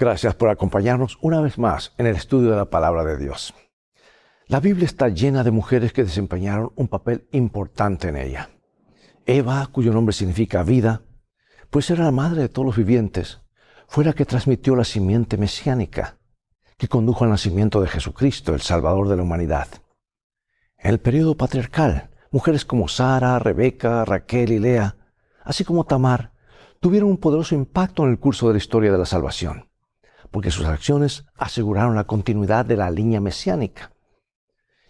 Gracias por acompañarnos una vez más en el estudio de la Palabra de Dios. La Biblia está llena de mujeres que desempeñaron un papel importante en ella. Eva, cuyo nombre significa vida, pues era la madre de todos los vivientes, fue la que transmitió la simiente mesiánica, que condujo al nacimiento de Jesucristo, el Salvador de la humanidad. En el período patriarcal, mujeres como Sara, Rebeca, Raquel y Lea, así como Tamar, tuvieron un poderoso impacto en el curso de la historia de la salvación, porque sus acciones aseguraron la continuidad de la línea mesiánica.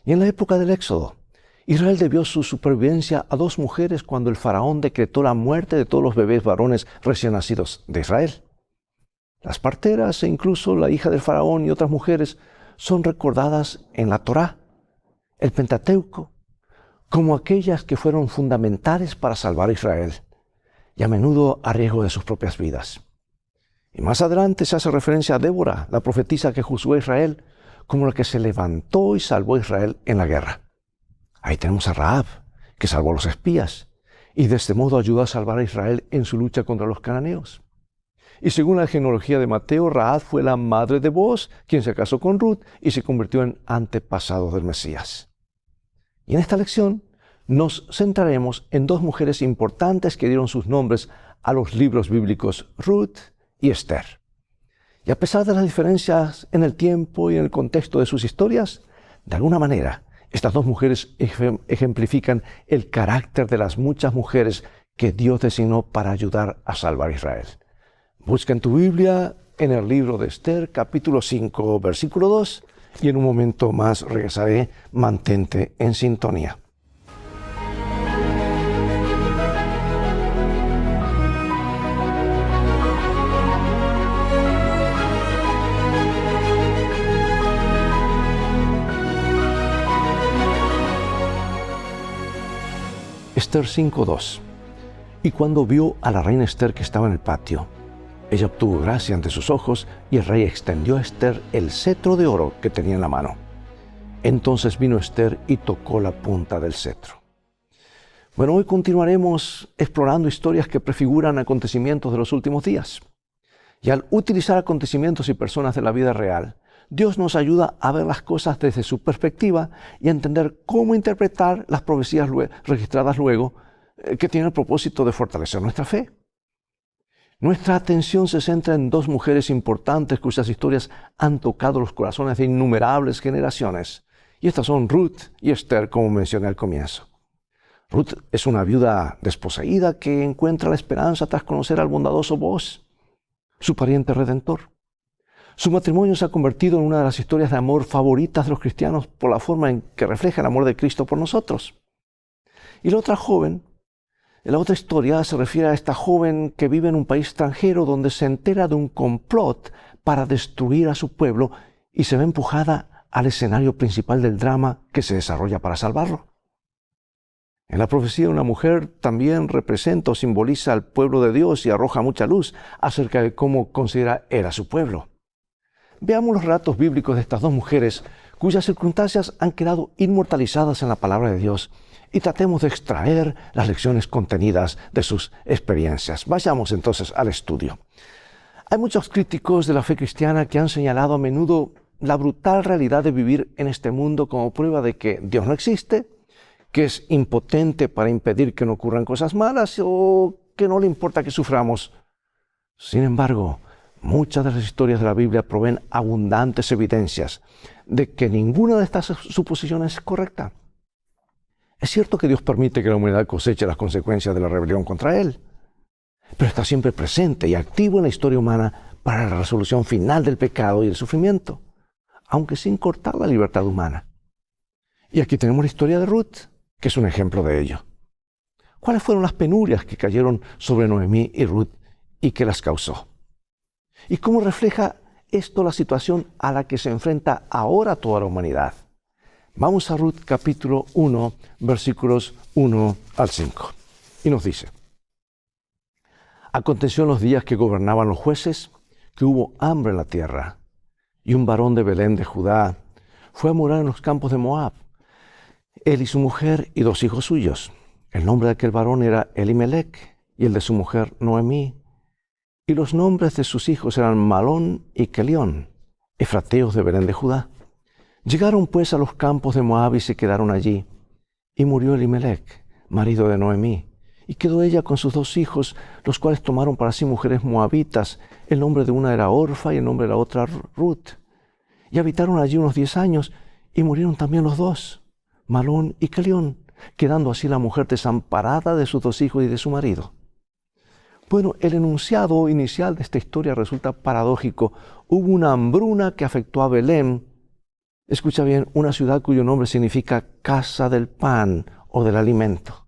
Y en la época del Éxodo, Israel debió su supervivencia a dos mujeres cuando el faraón decretó la muerte de todos los bebés varones recién nacidos de Israel. Las parteras e incluso la hija del faraón y otras mujeres son recordadas en la Torá, el Pentateuco, como aquellas que fueron fundamentales para salvar a Israel, y a menudo a riesgo de sus propias vidas. Y más adelante se hace referencia a Débora, la profetisa que juzgó a Israel, como la que se levantó y salvó a Israel en la guerra. Ahí tenemos a Rahab, que salvó a los espías, y de este modo ayudó a salvar a Israel en su lucha contra los cananeos. Y según la genealogía de Mateo, Rahab fue la madre de Booz, quien se casó con Ruth y se convirtió en antepasado del Mesías. Y en esta lección nos centraremos en dos mujeres importantes que dieron sus nombres a los libros bíblicos, Ruth y Esther. Y a pesar de las diferencias en el tiempo y en el contexto de sus historias, de alguna manera, estas dos mujeres ejemplifican el carácter de las muchas mujeres que Dios designó para ayudar a salvar a Israel. Busca en tu Biblia, en el libro de Esther, capítulo 5, versículo 2, y en un momento más regresaré. Mantente en sintonía. Esther 5:2. Y cuando vio a la reina Esther que estaba en el patio, ella obtuvo gracia ante sus ojos y el rey extendió a Esther el cetro de oro que tenía en la mano. Entonces vino Esther y tocó la punta del cetro. Bueno, hoy continuaremos explorando historias que prefiguran acontecimientos de los últimos días. Y al utilizar acontecimientos y personas de la vida real, Dios nos ayuda a ver las cosas desde su perspectiva y a entender cómo interpretar las profecías registradas luego que tienen el propósito de fortalecer nuestra fe. Nuestra atención se centra en dos mujeres importantes cuyas historias han tocado los corazones de innumerables generaciones. Y estas son Ruth y Esther, como mencioné al comienzo. Ruth es una viuda desposeída que encuentra la esperanza tras conocer al bondadoso Booz, su pariente redentor. Su matrimonio se ha convertido en una de las historias de amor favoritas de los cristianos por la forma en que refleja el amor de Cristo por nosotros. Y la otra historia se refiere a esta joven que vive en un país extranjero donde se entera de un complot para destruir a su pueblo y se ve empujada al escenario principal del drama que se desarrolla para salvarlo. En la profecía, una mujer también representa o simboliza al pueblo de Dios y arroja mucha luz acerca de cómo considera él a su pueblo. Veamos los relatos bíblicos de estas dos mujeres cuyas circunstancias han quedado inmortalizadas en la palabra de Dios y tratemos de extraer las lecciones contenidas de sus experiencias. Vayamos entonces al estudio. Hay muchos críticos de la fe cristiana que han señalado a menudo la brutal realidad de vivir en este mundo como prueba de que Dios no existe, que es impotente para impedir que no ocurran cosas malas o que no le importa que suframos. Sin embargo, muchas de las historias de la Biblia proveen abundantes evidencias de que ninguna de estas suposiciones es correcta. Es cierto que Dios permite que la humanidad coseche las consecuencias de la rebelión contra Él, pero está siempre presente y activo en la historia humana para la resolución final del pecado y el sufrimiento, aunque sin cortar la libertad humana. Y aquí tenemos la historia de Ruth, que es un ejemplo de ello. ¿Cuáles fueron las penurias que cayeron sobre Noemí y Ruth y que las causó? ¿Y cómo refleja esto la situación a la que se enfrenta ahora toda la humanidad? Vamos a Ruth capítulo 1, versículos 1 al 5. Y nos dice: Aconteció en los días que gobernaban los jueces, que hubo hambre en la tierra, y un varón de Belén de Judá fue a morar en los campos de Moab, él y su mujer y 2 hijos suyos. El nombre de aquel varón era Elimelec, y el de su mujer Noemí. Y los nombres de sus hijos eran Malón y Kelión, efrateos de Belén de Judá. Llegaron pues a los campos de Moab y se quedaron allí. Y murió Elimelech, marido de Noemí, y quedó ella con sus 2 hijos, los cuales tomaron para sí mujeres moabitas. El nombre de una era Orfa y el nombre de la otra Ruth. Y habitaron allí unos 10 años, y murieron también los 2, Malón y Kelión, quedando así la mujer desamparada de sus 2 hijos y de su marido. Bueno, el enunciado inicial de esta historia resulta paradójico. Hubo una hambruna que afectó a Belén. Escucha bien, una ciudad cuyo nombre significa casa del pan o del alimento.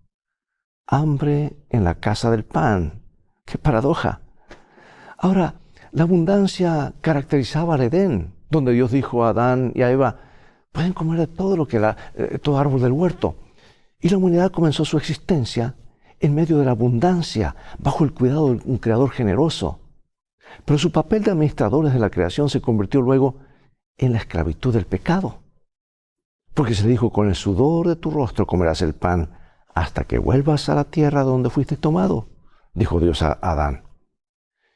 Hambre en la casa del pan. ¡Qué paradoja! Ahora, la abundancia caracterizaba al Edén, donde Dios dijo a Adán y a Eva, pueden comer de todo árbol del huerto. Y la humanidad comenzó su existencia en medio de la abundancia, bajo el cuidado de un creador generoso. Pero su papel de administradores de la creación se convirtió luego en la esclavitud del pecado. Porque se dijo, con el sudor de tu rostro comerás el pan, hasta que vuelvas a la tierra donde fuiste tomado, dijo Dios a Adán.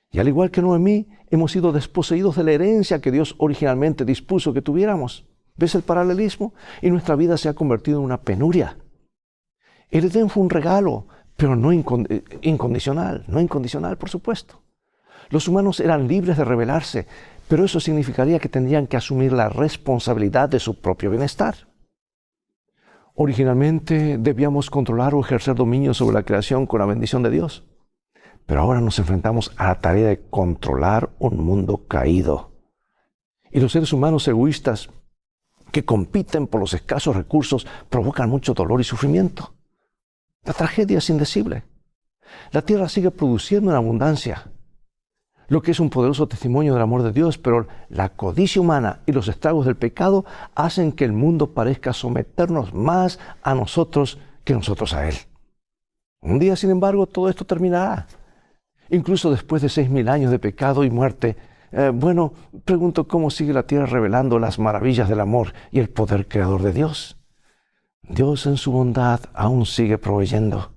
Y al igual que Noemí, hemos sido desposeídos de la herencia que Dios originalmente dispuso que tuviéramos. ¿Ves el paralelismo? Y nuestra vida se ha convertido en una penuria. El Edén fue un regalo, pero no incondicional, por supuesto. Los humanos eran libres de rebelarse, pero eso significaría que tendrían que asumir la responsabilidad de su propio bienestar. Originalmente debíamos controlar o ejercer dominio sobre la creación con la bendición de Dios, pero ahora nos enfrentamos a la tarea de controlar un mundo caído. Y los seres humanos egoístas que compiten por los escasos recursos provocan mucho dolor y sufrimiento. La tragedia es indecible. La tierra sigue produciendo en abundancia, lo que es un poderoso testimonio del amor de Dios, pero la codicia humana y los estragos del pecado hacen que el mundo parezca someternos más a nosotros que nosotros a él. Un día, sin embargo, todo esto terminará. Incluso después de 6.000 años de pecado y muerte, pregunto cómo sigue la tierra revelando las maravillas del amor y el poder creador de Dios. Dios en su bondad aún sigue proveyendo.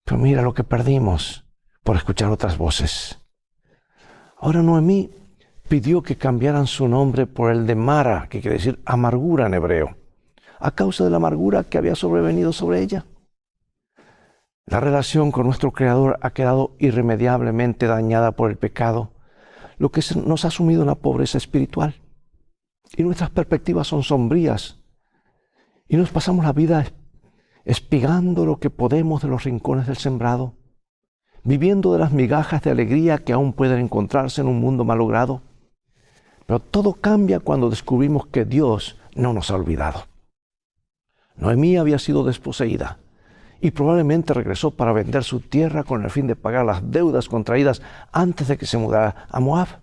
Pero mira lo que perdimos por escuchar otras voces. Ahora Noemí pidió que cambiaran su nombre por el de Mara, que quiere decir amargura en hebreo, a causa de la amargura que había sobrevenido sobre ella. La relación con nuestro Creador ha quedado irremediablemente dañada por el pecado, lo que nos ha sumido en la pobreza espiritual. Y nuestras perspectivas son sombrías. Y nos pasamos la vida espigando lo que podemos de los rincones del sembrado, viviendo de las migajas de alegría que aún pueden encontrarse en un mundo malogrado. Pero todo cambia cuando descubrimos que Dios no nos ha olvidado. Noemí había sido desposeída y probablemente regresó para vender su tierra con el fin de pagar las deudas contraídas antes de que se mudara a Moab.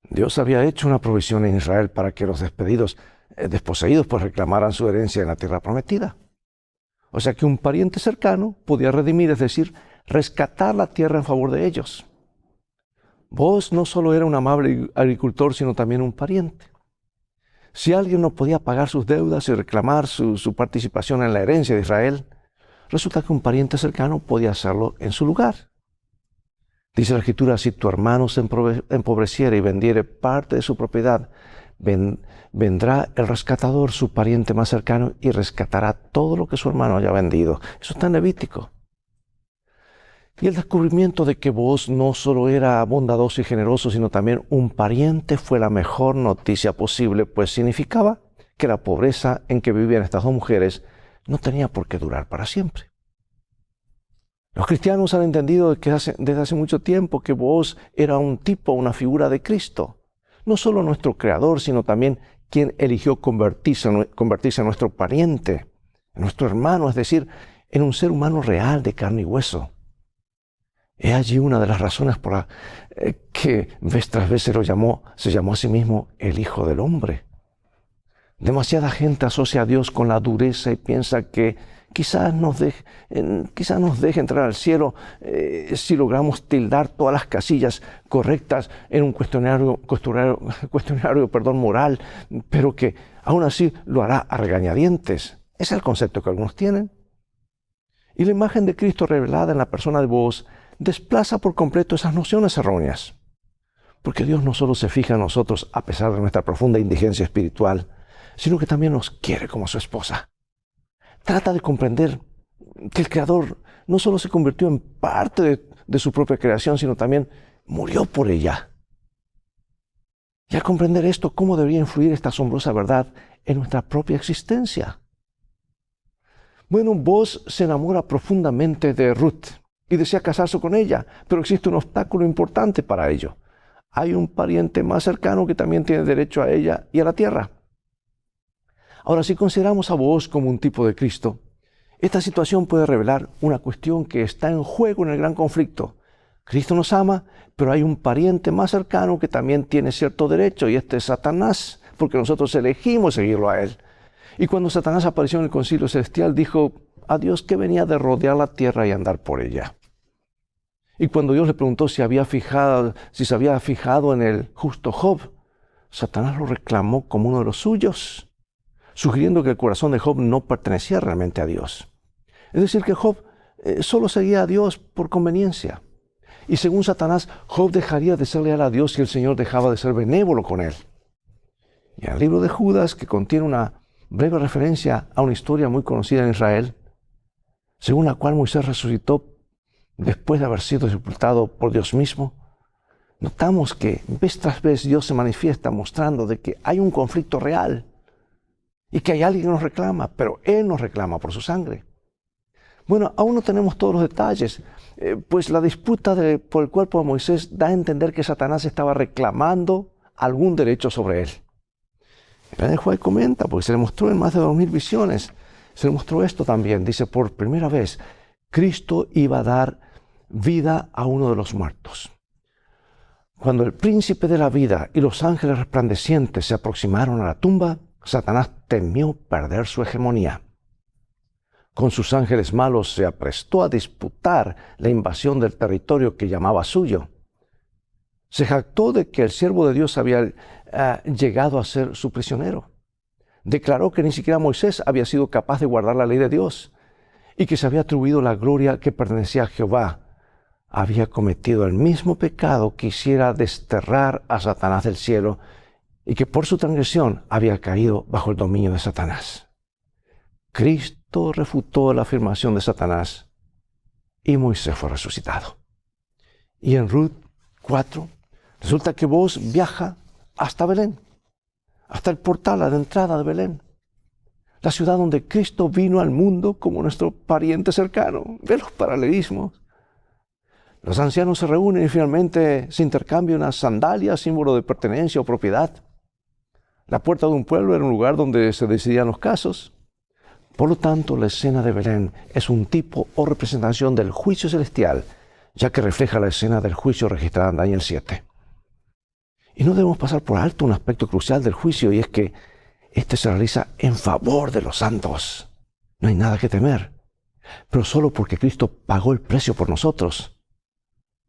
Dios había hecho una provisión en Israel para que los desposeídos pues reclamaran su herencia en la tierra prometida. O sea que un pariente cercano podía redimir, es decir, rescatar la tierra en favor de ellos. Vos no solo era un amable agricultor, sino también un pariente. Si alguien no podía pagar sus deudas y reclamar su participación en la herencia de Israel, resulta que un pariente cercano podía hacerlo en su lugar. Dice la Escritura, si tu hermano se empobreciera y vendiere parte de su propiedad, vendrá el rescatador, su pariente más cercano, y rescatará todo lo que su hermano haya vendido. Eso está en Levítico. Y el descubrimiento de que Booz no solo era bondadoso y generoso, sino también un pariente, fue la mejor noticia posible, pues significaba que la pobreza en que vivían estas 2 mujeres no tenía por qué durar para siempre. Los cristianos han entendido desde hace mucho tiempo que Booz era una figura de Cristo. No solo nuestro Creador, sino también quien eligió convertirse en nuestro pariente, en nuestro hermano, es decir, en un ser humano real de carne y hueso. He allí una de las razones por las que vez tras vez se llamó a sí mismo el Hijo del Hombre. Demasiada gente asocia a Dios con la dureza y piensa que quizás nos deje entrar al cielo si logramos tildar todas las casillas correctas en un cuestionario moral, pero que aún así lo hará a regañadientes. Ese es el concepto que algunos tienen. Y la imagen de Cristo revelada en la persona de Booz desplaza por completo esas nociones erróneas. Porque Dios no solo se fija en nosotros a pesar de nuestra profunda indigencia espiritual, sino que también nos quiere como su esposa. Trata de comprender que el Creador no solo se convirtió en parte de su propia creación, sino también murió por ella. Y al comprender esto, ¿cómo debería influir esta asombrosa verdad en nuestra propia existencia? Bueno, Boaz se enamora profundamente de Ruth y desea casarse con ella, pero existe un obstáculo importante para ello. Hay un pariente más cercano que también tiene derecho a ella y a la tierra. Ahora, si consideramos a Boaz como un tipo de Cristo, esta situación puede revelar una cuestión que está en juego en el gran conflicto. Cristo nos ama, pero hay un pariente más cercano que también tiene cierto derecho, y este es Satanás, porque nosotros elegimos seguirlo a él. Y cuando Satanás apareció en el concilio celestial, dijo a Dios que venía de rodear la tierra y andar por ella. Y cuando Dios le preguntó si se había fijado en el justo Job, Satanás lo reclamó como uno de los suyos, sugiriendo que el corazón de Job no pertenecía realmente a Dios. Es decir, que Job solo seguía a Dios por conveniencia. Y según Satanás, Job dejaría de ser leal a Dios si el Señor dejaba de ser benévolo con él. Y en el libro de Judas, que contiene una breve referencia a una historia muy conocida en Israel, según la cual Moisés resucitó después de haber sido sepultado por Dios mismo, notamos que vez tras vez Dios se manifiesta mostrando de que hay un conflicto real y que hay alguien que nos reclama, pero Él nos reclama por su sangre. Bueno, aún no tenemos todos los detalles, pues la disputa por el cuerpo de Moisés da a entender que Satanás estaba reclamando algún derecho sobre él. El Juan comenta, porque se le mostró en más de 2000 visiones, se le mostró esto también. Dice, por primera vez, Cristo iba a dar vida a uno de los muertos. Cuando el príncipe de la vida y los ángeles resplandecientes se aproximaron a la tumba, Satanás temió perder su hegemonía. Con sus ángeles malos se aprestó a disputar la invasión del territorio que llamaba suyo. Se jactó de que el siervo de Dios había llegado a ser su prisionero. Declaró que ni siquiera Moisés había sido capaz de guardar la ley de Dios y que se había atribuido la gloria que pertenecía a Jehová. Había cometido el mismo pecado que hiciera desterrar a Satanás del cielo y que por su transgresión había caído bajo el dominio de Satanás. Cristo refutó la afirmación de Satanás y Moisés fue resucitado. Y en Ruth 4, resulta que Boaz viaja hasta Belén, hasta el portal, a la entrada de Belén, la ciudad donde Cristo vino al mundo como nuestro pariente cercano. Ve los paralelismos. Los ancianos se reúnen y finalmente se intercambian unas sandalias, símbolo de pertenencia o propiedad. La puerta de un pueblo era un lugar donde se decidían los casos. Por lo tanto, la escena de Belén es un tipo o representación del juicio celestial, ya que refleja la escena del juicio registrada en Daniel 7. Y no debemos pasar por alto un aspecto crucial del juicio, y es que este se realiza en favor de los santos. No hay nada que temer, pero solo porque Cristo pagó el precio por nosotros,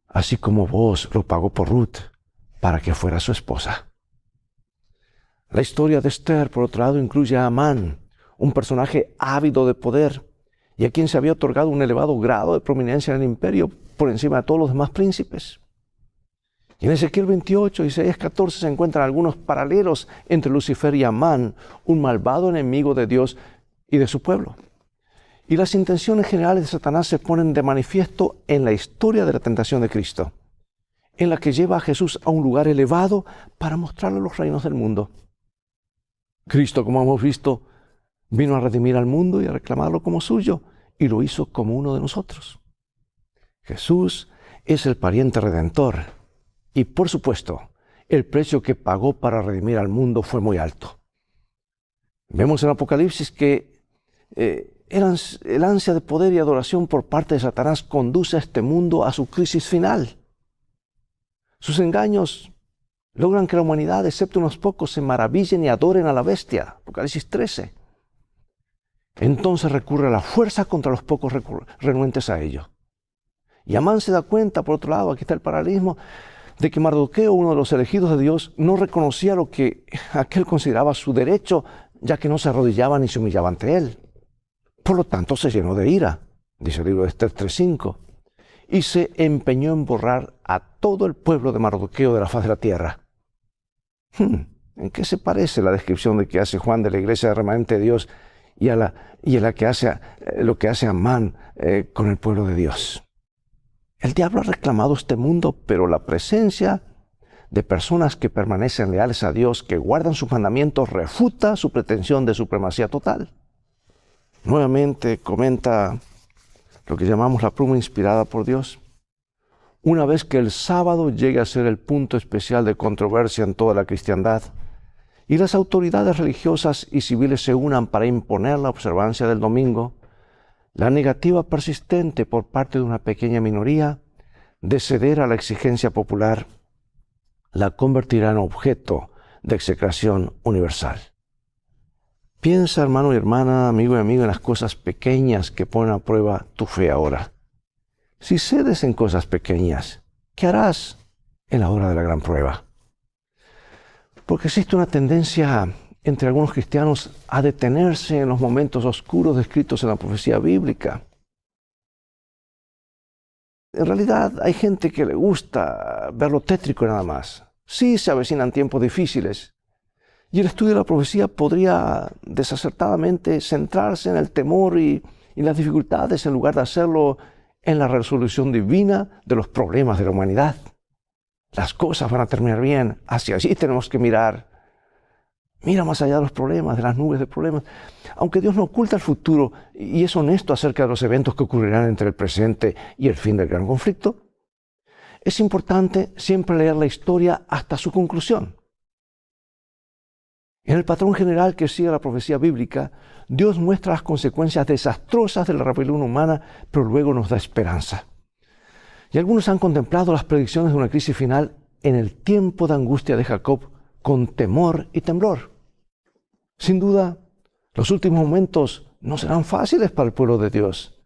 así como Boaz lo pagó por Ruth para que fuera su esposa. La historia de Esther, por otro lado, incluye a Amán, un personaje ávido de poder y a quien se había otorgado un elevado grado de prominencia en el imperio por encima de todos los demás príncipes. Y en Ezequiel 28 y Isaías 14 se encuentran algunos paralelos entre Lucifer y Amán, un malvado enemigo de Dios y de su pueblo. Y las intenciones generales de Satanás se ponen de manifiesto en la historia de la tentación de Cristo, en la que lleva a Jesús a un lugar elevado para mostrarle los reinos del mundo. Cristo, como hemos visto, vino a redimir al mundo y a reclamarlo como suyo, y lo hizo como uno de nosotros. Jesús es el pariente redentor, y por supuesto, el precio que pagó para redimir al mundo fue muy alto. Vemos en Apocalipsis que el ansia de poder y adoración por parte de Satanás conduce a este mundo a su crisis final. Sus engaños logran que la humanidad, excepto unos pocos, se maravillen y adoren a la bestia. Apocalipsis 13. Entonces recurre a la fuerza contra los pocos renuentes a ello. Y Amán se da cuenta, por otro lado, aquí está el paralelismo, de que Mardoqueo, uno de los elegidos de Dios, no reconocía lo que aquel consideraba su derecho, ya que no se arrodillaba ni se humillaba ante él. Por lo tanto, se llenó de ira, dice el libro de Esther 3:5. y se empeñó en borrar a todo el pueblo de Mardoqueo de la faz de la tierra. ¿En qué se parece la descripción de que hace Juan de la iglesia de remanente de Dios y a la que hace lo que hace Amán con el pueblo de Dios? El diablo ha reclamado este mundo, pero la presencia de personas que permanecen leales a Dios, que guardan sus mandamientos, refuta su pretensión de supremacía total. Nuevamente comenta lo que llamamos la pluma inspirada por Dios. Una vez que el sábado llegue a ser el punto especial de controversia en toda la cristiandad, y las autoridades religiosas y civiles se unan para imponer la observancia del domingo, la negativa persistente por parte de una pequeña minoría de ceder a la exigencia popular la convertirá en objeto de execración universal. Piensa, hermano y hermana, amigo y amiga, en las cosas pequeñas que ponen a prueba tu fe ahora. Si cedes en cosas pequeñas, ¿qué harás en la hora de la gran prueba? Porque existe una tendencia entre algunos cristianos a detenerse en los momentos oscuros descritos en la profecía bíblica. En realidad hay gente que le gusta ver lo tétrico nada más. Sí, se avecinan tiempos difíciles. Y el estudio de la profecía podría desacertadamente centrarse en el temor y las dificultades en lugar de hacerlo en la resolución divina de los problemas de la humanidad. Las cosas van a terminar bien. Hacia allí tenemos que mirar. Mira más allá de los problemas, de las nubes de problemas. Aunque Dios no oculta el futuro y es honesto acerca de los eventos que ocurrirán entre el presente y el fin del gran conflicto, es importante siempre leer la historia hasta su conclusión. En el patrón general que sigue la profecía bíblica, Dios muestra las consecuencias desastrosas de la rebelión humana, pero luego nos da esperanza. Y algunos han contemplado las predicciones de una crisis final en el tiempo de angustia de Jacob con temor y temblor. Sin duda, los últimos momentos no serán fáciles para el pueblo de Dios.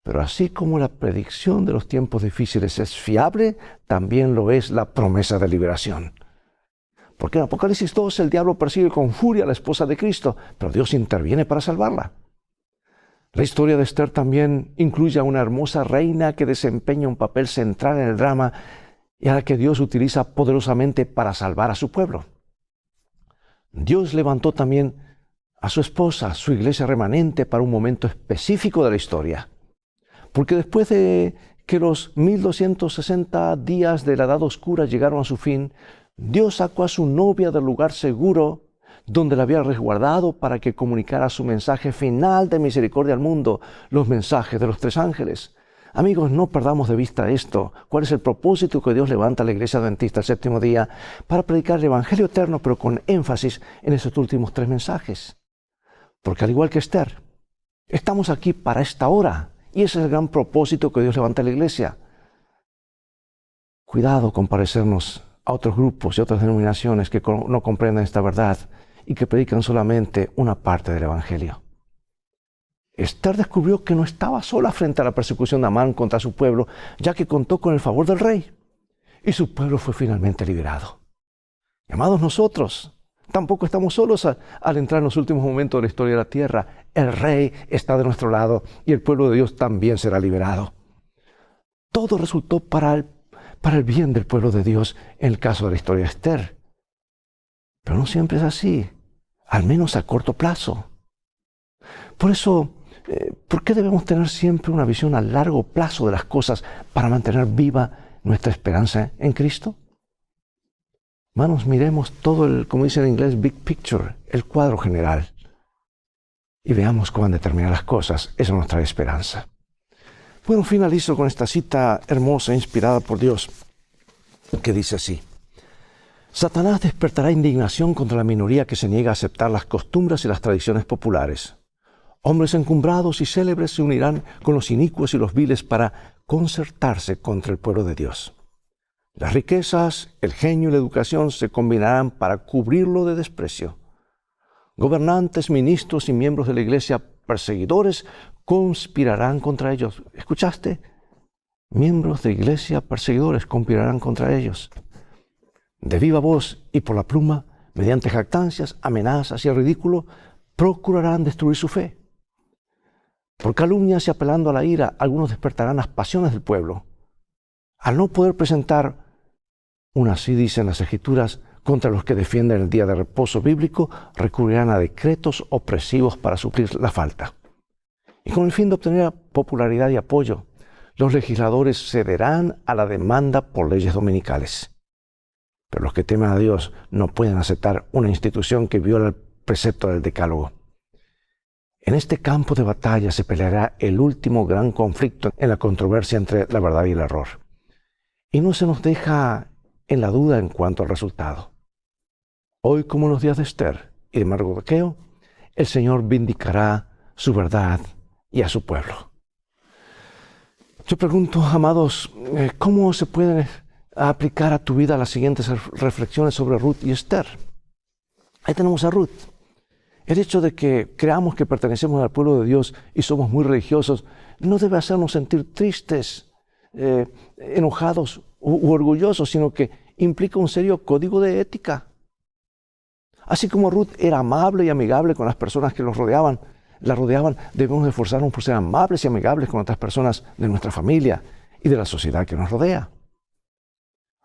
Pero así como la predicción de los tiempos difíciles es fiable, también lo es la promesa de liberación. Porque en Apocalipsis 2 el diablo persigue con furia a la esposa de Cristo, pero Dios interviene para salvarla. La historia de Esther también incluye a una hermosa reina que desempeña un papel central en el drama y a la que Dios utiliza poderosamente para salvar a su pueblo. Dios levantó también a su esposa, su iglesia remanente, para un momento específico de la historia. Porque después de que los 1260 días de la Edad Oscura llegaron a su fin, Dios sacó a su novia del lugar seguro donde la había resguardado para que comunicara su mensaje final de misericordia al mundo, los mensajes de los 3 ángeles. Amigos, no perdamos de vista esto. ¿Cuál es el propósito que Dios levanta a la iglesia adventista el séptimo día? Para predicar el evangelio eterno, pero con énfasis en esos últimos 3 mensajes. Porque al igual que Esther, estamos aquí para esta hora. Y ese es el gran propósito que Dios levanta a la iglesia. Cuidado con parecernos a otros grupos y otras denominaciones que no comprenden esta verdad y que predican solamente una parte del evangelio. Esther descubrió que no estaba sola frente a la persecución de Amán contra su pueblo, ya que contó con el favor del rey. Y su pueblo fue finalmente liberado. Amados, nosotros tampoco estamos solos al entrar en los últimos momentos de la historia de la tierra. El rey está de nuestro lado y el pueblo de Dios también será liberado. Todo resultó para el bien del pueblo de Dios en el caso de la historia de Esther. Pero no siempre es así, al menos a corto plazo. Por eso, ¿por qué debemos tener siempre una visión a largo plazo de las cosas para mantener viva nuestra esperanza en Cristo? Hermanos, miremos todo como dice en inglés, big picture, el cuadro general. Y veamos cómo han de terminar las cosas. Eso nos trae esperanza. Bueno, finalizo con esta cita hermosa, inspirada por Dios, que dice así: Satanás despertará indignación contra la minoría que se niega a aceptar las costumbres y las tradiciones populares. Hombres encumbrados y célebres se unirán con los inicuos y los viles para concertarse contra el pueblo de Dios. Las riquezas, el genio y la educación se combinarán para cubrirlo de desprecio. Gobernantes, ministros y miembros de la iglesia perseguidores conspirarán contra ellos. ¿Escuchaste? Miembros de iglesia perseguidores conspirarán contra ellos. De viva voz y por la pluma, mediante jactancias, amenazas y el ridículo, procurarán destruir su fe. Por calumnias y apelando a la ira, algunos despertarán las pasiones del pueblo. Al no poder presentar una, así dicen las Escrituras, contra los que defienden el día de reposo bíblico, recurrirán a decretos opresivos para suplir la falta. Y con el fin de obtener popularidad y apoyo, los legisladores cederán a la demanda por leyes dominicales. Pero los que temen a Dios no pueden aceptar una institución que viola el precepto del Decálogo. En este campo de batalla se peleará el último gran conflicto en la controversia entre la verdad y el error. Y no se nos deja en la duda en cuanto al resultado. Hoy, como en los días de Esther y de Mardoqueo, el Señor vindicará su verdad y a su pueblo. Yo pregunto, amados, ¿cómo se pueden aplicar a tu vida las siguientes reflexiones sobre Ruth y Esther? Ahí tenemos a Ruth. El hecho de que creamos que pertenecemos al pueblo de Dios y somos muy religiosos no debe hacernos sentir tristes, enojados u orgullosos, sino que implica un serio código de ética. Así como Ruth era amable y amigable con las personas que la rodeaban, debemos esforzarnos por ser amables y amigables con otras personas de nuestra familia y de la sociedad que nos rodea.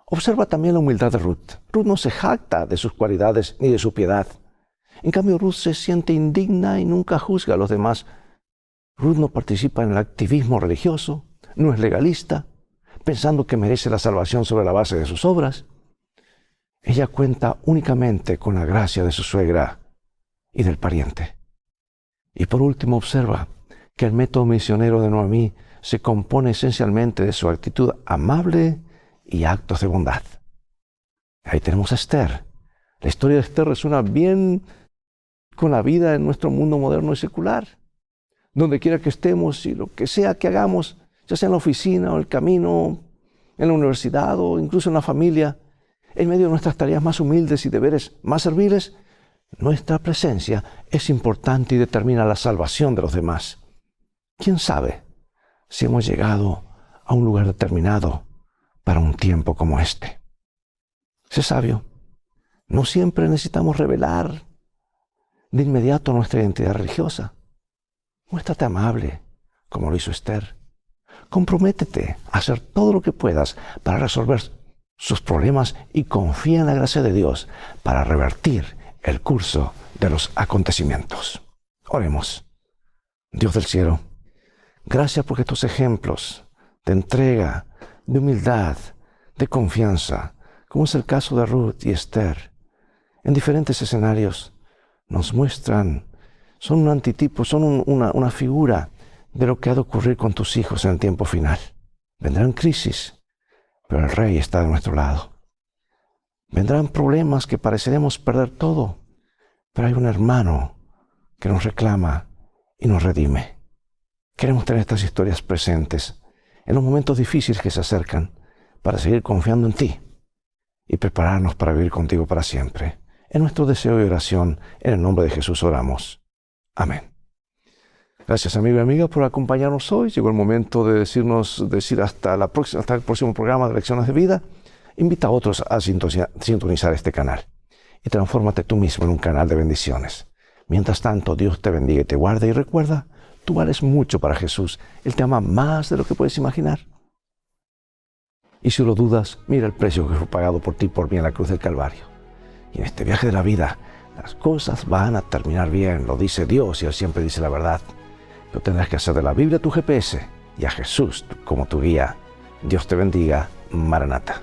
Observa también la humildad de Ruth. Ruth no se jacta de sus cualidades ni de su piedad. En cambio, Ruth se siente indigna y nunca juzga a los demás. Ruth no participa en el activismo religioso, no es legalista, pensando que merece la salvación sobre la base de sus obras. Ella cuenta únicamente con la gracia de su suegra y del pariente. Y por último, observa que el método misionero de Noemí se compone esencialmente de su actitud amable y actos de bondad. Ahí tenemos a Esther. La historia de Esther resuena bien con la vida en nuestro mundo moderno y secular. Donde quiera que estemos y lo que sea que hagamos, ya sea en la oficina o en el camino, en la universidad o incluso en la familia, en medio de nuestras tareas más humildes y deberes más serviles, nuestra presencia es importante y determina la salvación de los demás. ¿Quién sabe si hemos llegado a un lugar determinado para un tiempo como este? Sé sabio. No siempre necesitamos revelar de inmediato nuestra identidad religiosa. Muéstrate amable, como lo hizo Esther. Comprométete a hacer todo lo que puedas para resolver sus problemas y confía en la gracia de Dios para revertir el curso de los acontecimientos. Oremos. Dios del cielo, gracias por estos ejemplos de entrega, de humildad, de confianza, como es el caso de Ruth y Esther, en diferentes escenarios, nos muestran, son un antitipo, son una figura de lo que ha de ocurrir con tus hijos en el tiempo final. Vendrán crisis, pero el Rey está de nuestro lado. Vendrán problemas que pareceremos perder todo, pero hay un hermano que nos reclama y nos redime. Queremos tener estas historias presentes en los momentos difíciles que se acercan para seguir confiando en ti y prepararnos para vivir contigo para siempre. En nuestro deseo y oración, en el nombre de Jesús oramos. Amén. Gracias, amigo y amiga, por acompañarnos hoy. Llegó el momento de decir hasta el próximo programa de Lecciones de Vida. Invita a otros a sintonizar este canal y transfórmate tú mismo en un canal de bendiciones. Mientras tanto, Dios te bendiga y te guarde, y recuerda, tú vales mucho para Jesús. Él te ama más de lo que puedes imaginar. Y si lo dudas, mira el precio que fue pagado por ti y por mí en la cruz del Calvario. Y en este viaje de la vida, las cosas van a terminar bien, lo dice Dios y Él siempre dice la verdad. Pero tendrás que hacer de la Biblia tu GPS y a Jesús como tu guía. Dios te bendiga. Maranata.